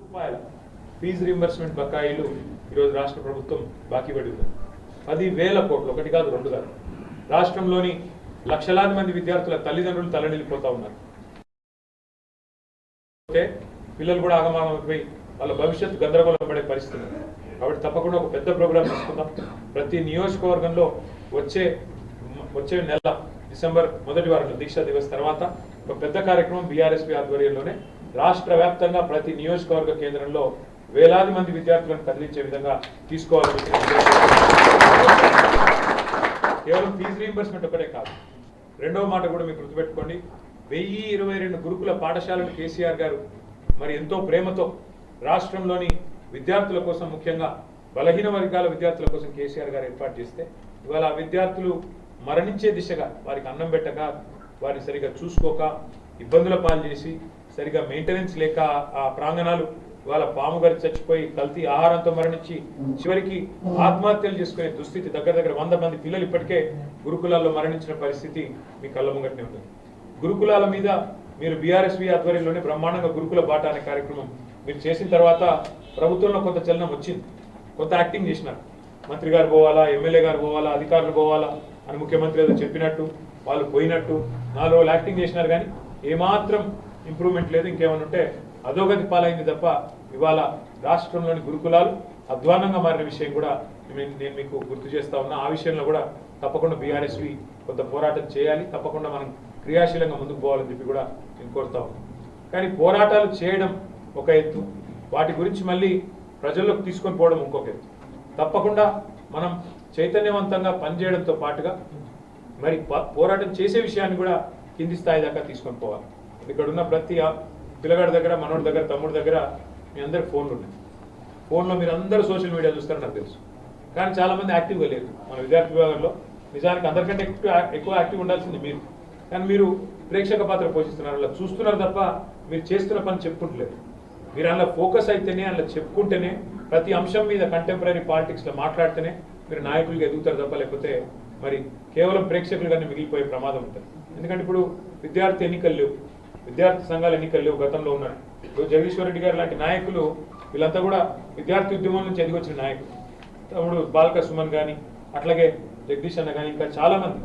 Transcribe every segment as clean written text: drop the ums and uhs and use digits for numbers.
రూపాయల fee reimbursement బకాయిలు ఈరోజు రాష్ట్ర ప్రభుత్వం బాకీ పడి ఉంది. 10,000 కోట్లు, ఒకటి కాదు రెండు కాదు. రాష్ట్రంలోని లక్షలాది మంది విద్యార్థుల తల్లిదండ్రులు తలనిల్లిపోతా ఉన్నారు. పిల్లలు కూడా ఆగమాగమైపోయి వాళ్ళ భవిష్యత్తు గందరగోళం పడే పరిస్థితి ఉంది. కాబట్టి తప్పకుండా ఒక పెద్ద ప్రోగ్రాం తీసుకుందాం. ప్రతి నియోజకవర్గంలో వచ్చే నెల డిసెంబర్ మొదటి వారంలో దీక్షా దివస్ తర్వాత ఒక పెద్ద కార్యక్రమం బీఆర్ఎస్పీ ఆధ్వర్యంలోనే రాష్ట్ర వ్యాప్తంగా ప్రతి నియోజకవర్గ కేంద్రంలో వేలాది మంది విద్యార్థులను కదిలించే విధంగా తీసుకోవాలని కేవలం ఫీజు రీయింబర్స్మెంట్ ఒకటే కాదు. రెండవ మాట కూడా మీరు గుర్తుపెట్టుకోండి. 1022 గురుకుల పాఠశాలలు కేసీఆర్ గారు మరి ఎంతో ప్రేమతో రాష్ట్రంలోని విద్యార్థుల కోసం, ముఖ్యంగా బలహీన వర్గాల విద్యార్థుల కోసం కేసీఆర్ గారు ఏర్పాటు చేస్తే ఇవాళ ఆ విద్యార్థులు మరణించే దిశగా, వారికి అన్నం పెట్టక, వారిని సరిగా చూసుకోక, ఇబ్బందుల పాలు చేసి, సరిగా మెయింటెనెన్స్ లేక ఆ ప్రాంగణాలు వాళ్ళ పాము గారి చచ్చిపోయి కల్తీ ఆహారంతో మరణించి చివరికి ఆత్మహత్యలు చేసుకునే దుస్థితి. దగ్గర 100 మంది పిల్లలు ఇప్పటికే గురుకులాల్లో మరణించిన పరిస్థితి మీ కళ్ళ ముంగటనే ఉంటుంది. గురుకులాల మీద మీరు బీఆర్ఎస్వీ ఆధ్వర్యంలోనే బ్రహ్మాండంగా గురుకుల బాట అనే కార్యక్రమం మీరు చేసిన తర్వాత ప్రభుత్వంలో కొంత చలనం వచ్చింది, కొంత యాక్టింగ్ చేసినారు. మంత్రి గారు పోవాలా, ఎమ్మెల్యే గారు పోవాలా, అధికారులు పోవాలా అని ముఖ్యమంత్రి ఏదో చెప్పినట్టు వాళ్ళు పోయినట్టు 4 రోజులు యాక్టింగ్ చేసినారు. కానీ ఏమాత్రం ఇంప్రూవ్మెంట్ లేదు. ఇంకేమైనా ఉంటే అధోగతి పాలైంది తప్ప ఇవాళ రాష్ట్రంలోని గురుకులాలు అధ్వానంగా మారిన విషయం కూడా నేను మీకు గుర్తు చేస్తా ఉన్నా. ఆ విషయంలో కూడా తప్పకుండా బీఆర్ఎస్వి కొంత పోరాటం చేయాలి. తప్పకుండా మనం క్రియాశీలంగా ముందుకు పోవాలని చెప్పి కూడా నేను కోరుతా ఉన్నాను. కానీ పోరాటాలు చేయడం ఒక ఎత్తు, వాటి గురించి మళ్ళీ ప్రజల్లోకి తీసుకొని పోవడం ఇంకొక ఎత్తు. తప్పకుండా మనం చైతన్యవంతంగా పనిచేయడంతో పాటుగా మరి పోరాటం చేసే విషయాన్ని కూడా కింది స్థాయి దాకా తీసుకొని పోవాలి. ఇక్కడ ఉన్న ప్రతి పిల్లగాడి దగ్గర, మనోడి దగ్గర, తమ్ముడి దగ్గర మీ అందరు ఫోన్లు ఉన్నాయి. ఫోన్లో మీరు అందరూ సోషల్ మీడియా చూస్తారని నాకు తెలుసు. కానీ చాలామంది యాక్టివ్గా లేరు మన విద్యార్థి విభాగంలో. నిజానికి అందరికంటే ఎక్కువ యాక్టివ్ ఉండాల్సింది మీరు. కానీ మీరు ప్రేక్షక పాత్ర పోషిస్తున్నారు, అలా చూస్తున్నారు తప్ప మీరు చేస్తున్న పని చెప్పుకుంటలేదు. మీరు అలా ఫోకస్ అయితేనే, అలా చెప్పుకుంటేనే, ప్రతి అంశం మీద కంటెంపరీ పాలిటిక్స్లో మాట్లాడితేనే మీరు నాయకులుగా ఎదుగుతారు తప్ప లేకపోతే మరి కేవలం ప్రేక్షకులుగానే మిగిలిపోయే ప్రమాదం ఉంటుంది. ఎందుకంటే ఇప్పుడు విద్యార్థి ఎన్నికలు లేవు, విద్యార్థి సంఘాల ఎన్నికలు లేవు, గతంలో ఉన్నారు. ఇప్పుడు జగదీశ్వర్ రెడ్డి గారు లాంటి నాయకులు వీళ్ళంతా కూడా విద్యార్థి ఉద్యమం నుంచి ఎదిగొచ్చిన నాయకులు. తమ్ముడు బాల్క సుమన్ కానీ, అట్లాగే జగదీష్ అన్న కానీ, ఇంకా చాలామంది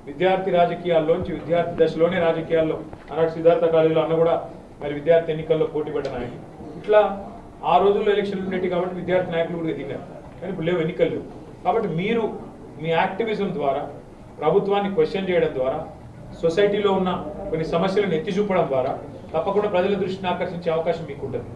విద్యార్థి రాజకీయాల్లోంచి, విద్యార్థి దశలోనే రాజకీయాల్లో, అన్నాడు సిద్ధార్థ కాలేజీలో అన్న కూడా మరి విద్యార్థి ఎన్నికల్లో పోటీపడ్డ నాయకులు. ఇట్లా ఆ రోజుల్లో ఎలక్షన్లు ఉండేవి కాబట్టి విద్యార్థి నాయకులు కూడా ఎదిగారు. కానీ ఇప్పుడు లేవు, ఎన్నికలు లేవు. కాబట్టి మీరు మీ యాక్టివిజం ద్వారా, ప్రభుత్వాన్ని క్వశ్చన్ చేయడం ద్వారా, సొసైటీలో ఉన్న కొన్ని సమస్యలను ఎత్తి చూపడం ద్వారా తప్పకుండా ప్రజల దృష్టిని ఆకర్షించే అవకాశం మీకు ఉంటుంది.